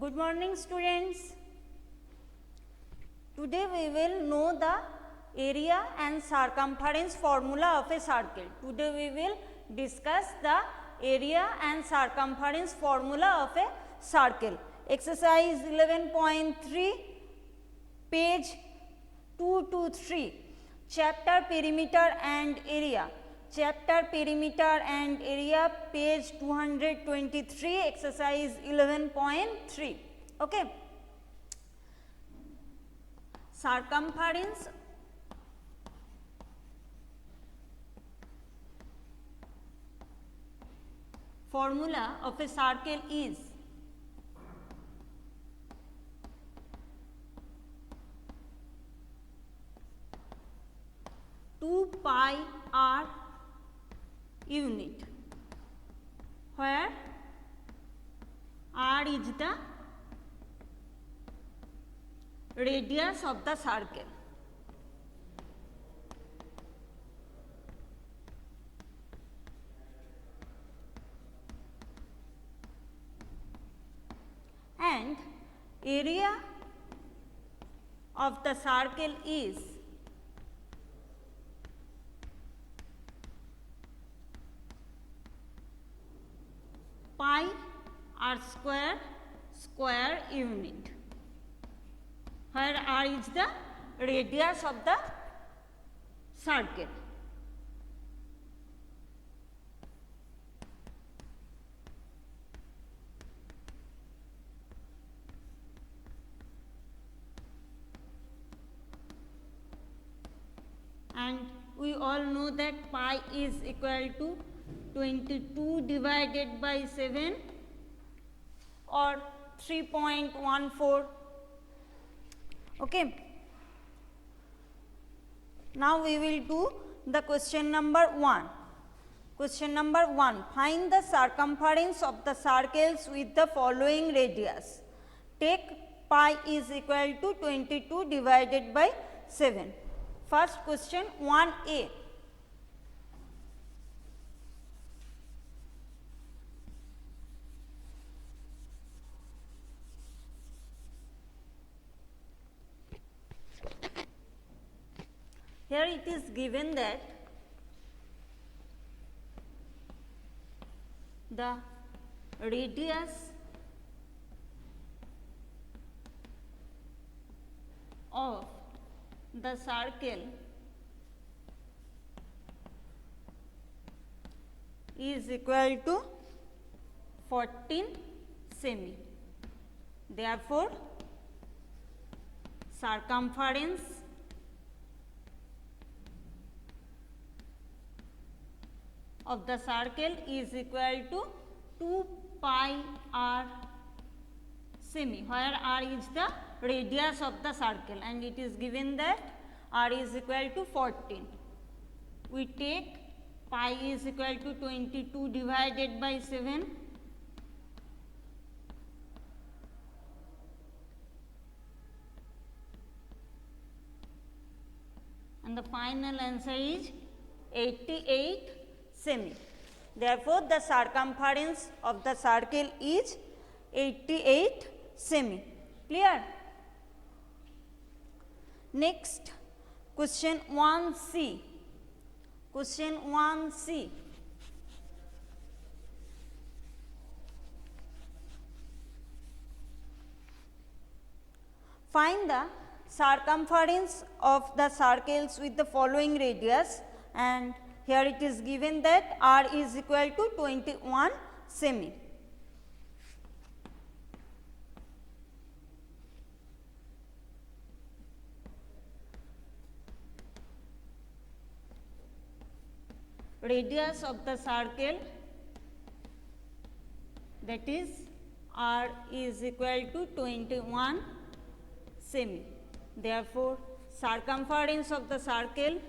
Good morning students. Today we will know the area and circumference formula of a circle. Today we will discuss the area and circumference formula of a circle. Exercise 11.3 page 2 to 3 chapter perimeter and area. Chapter perimeter and area page 223 exercise 11.3. Okay. Circumference formula of a circle is two pi r unit, where r is the radius of the circle. And area of the circle is pi r square unit, where r is the radius of the circle. And we all know that pi is equal to 22 divided by 7 or 3.14. Okay. Now we will do the question number 1. Question number 1. Find the circumference of the circles with the following radius. Take pi is equal to 22 divided by 7. First question 1a. Here it is given that the radius of the circle is equal to 14 semi. Therefore, circumference of the circle is equal to 2 pi r semi, where r is the radius of the circle and it is given that r is equal to 14. We take pi is equal to 22 divided by 7 and the final answer is 88 semi. Therefore, the circumference of the circle is 88 semi. Clear? Next, question 1c. Question 1c. Find the circumference of the circles with the following radius, and here it is given that r is equal to 21 semi. Radius of the circle, that is r is equal to 21 semi. Therefore, circumference of the circle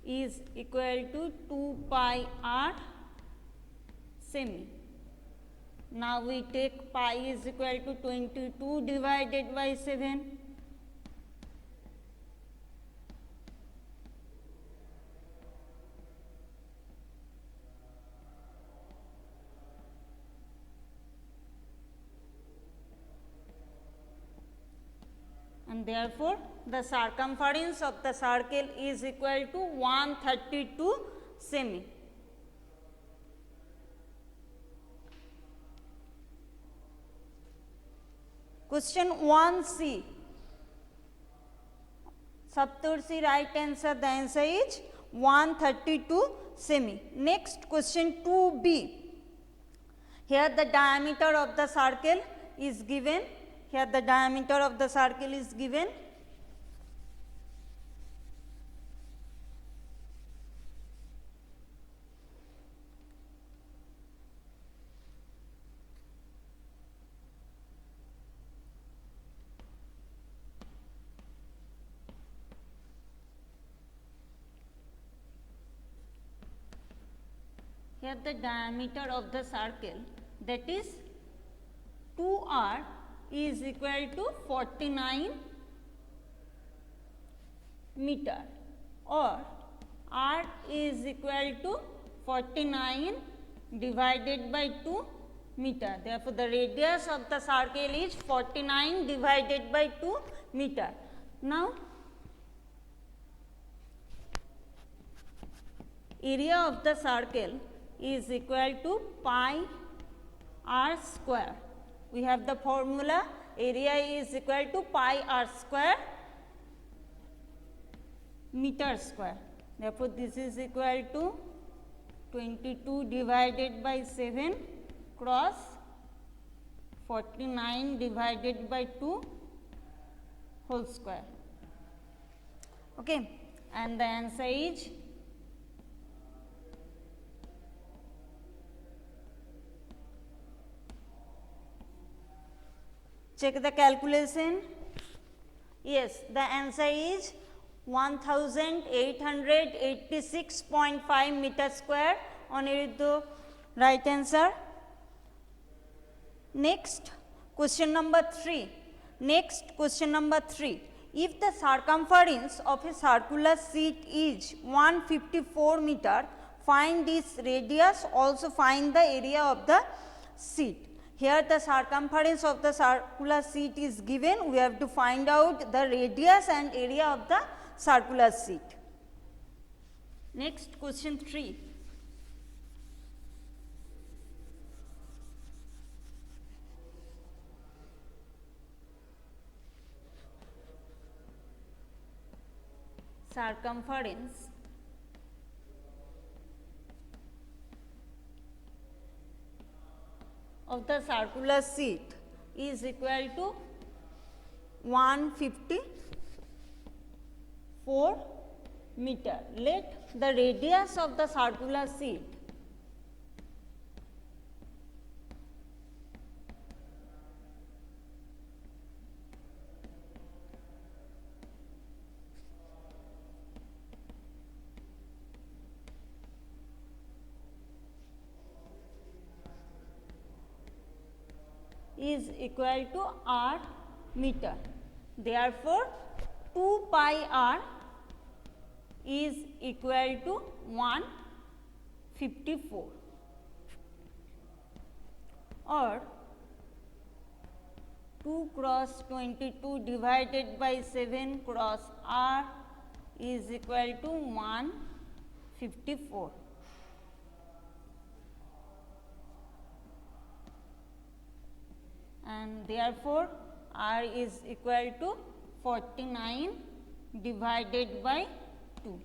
is equal to 2 pi r semi. Now we take pi is equal to 22 divided by 7 therefore the circumference of the circle is equal to 132 semi. Question 1c. Saptarshi right answer. The answer is 132 semi. Next question 2b. Here the diameter of the circle is given. Here the diameter of the circle is given. Here the diameter of the circle, that is 2r, is equal to 49 meter, or r is equal to 49 divided by 2 meter. Therefore, the radius of the circle is 49 divided by 2 meter. Now, area of the circle is equal to pi r square. We have the formula, area is equal to pi r square meter square. Therefore, this is equal to 22 divided by 7 cross 49 divided by 2 whole square. Okay. And the answer is check the calculation. Yes, the answer is 1886.5 meter square. Aniruddha, right answer. Next, question number 3. Next, question number 3. If the circumference of a circular sheet is 154 meter, find its radius, also find the area of the sheet. Here the circumference of the circular sheet is given. We have to find out the radius and area of the circular sheet. Next, question 3. Circumference of the circular sheet is equal to 154 meter. Let the radius of the circular sheet is equal to r meter. Therefore, 2 pi r is equal to 154, or 2 cross 22 divided by 7 cross r is equal to 154. And therefore, r is equal to 49 divided by 2.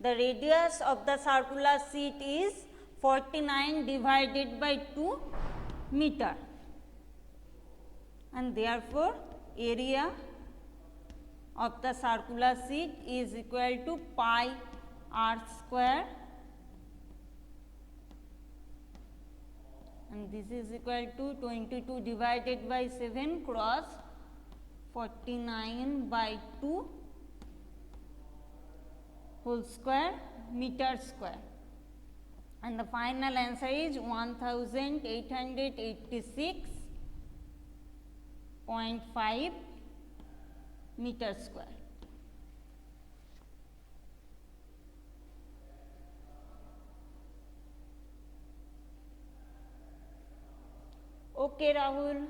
The radius of the circular sheet is 49 divided by 2 meter, and therefore, area of the circular sheet is equal to pi r square, and this is equal to 22 divided by 7 cross 49 by 2 whole square meter square, and the final answer is 1886.5 meter square. Okay, Rahul.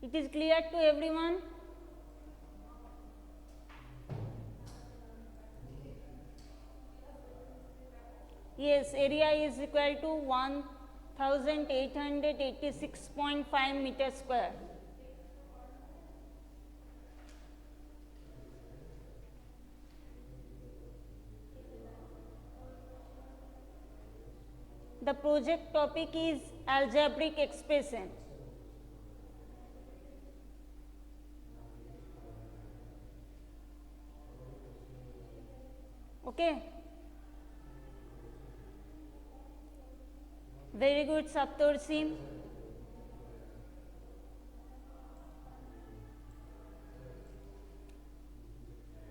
It is clear to everyone? Yes, area is equal to 1886.5 meter square. The project topic is algebraic expression. Okay. Very good, Saptorsi.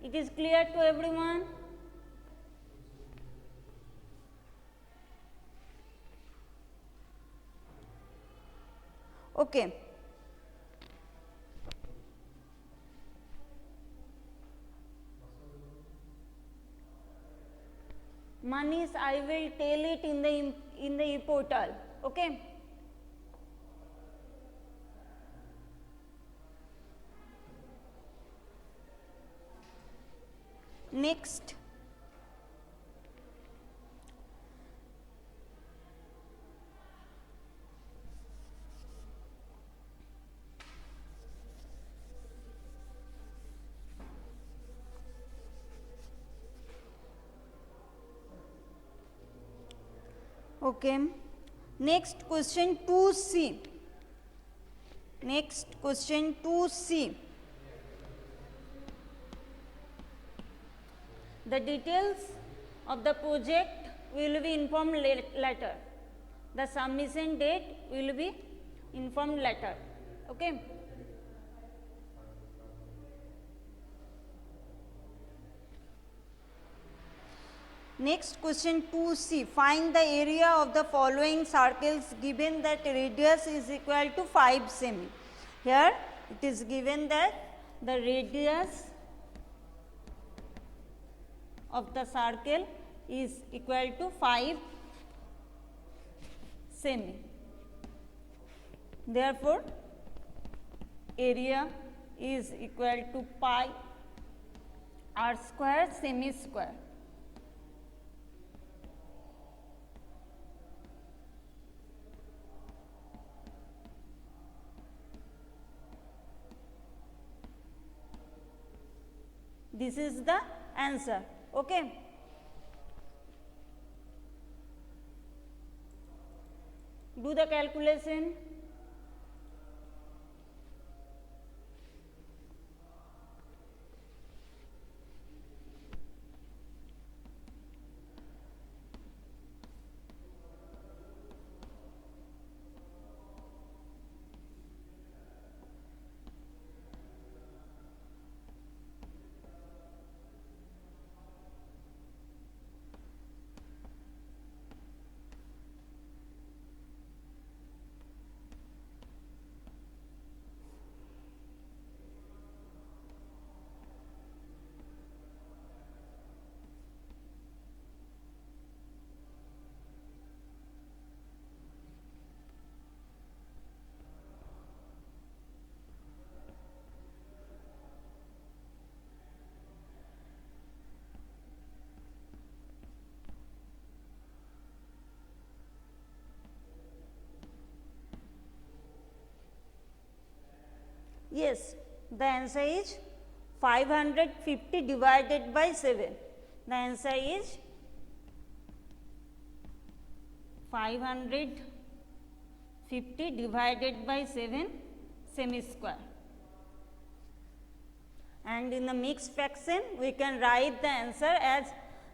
It is clear to everyone? Okay. Manish, I will tell it in the e-portal. Okay. Next. Okay. Next question 2C. Next question 2C. The details of the project will be informed later. The submission date will be informed later. Okay. Next question 2C. Find the area of the following circles given that radius is equal to 5 semi. Here it is given that the radius of the circle is equal to 5 semi. Therefore, area is equal to pi r square semi square. This is the answer. Okay. Do the calculation. Yes, the answer is 550 divided by 7. The answer is 550 divided by 7 semi square. And in the mixed fraction, we can write the answer as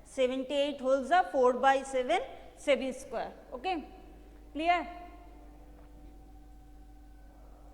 78 whole 4 by 7 semi square. Okay, clear?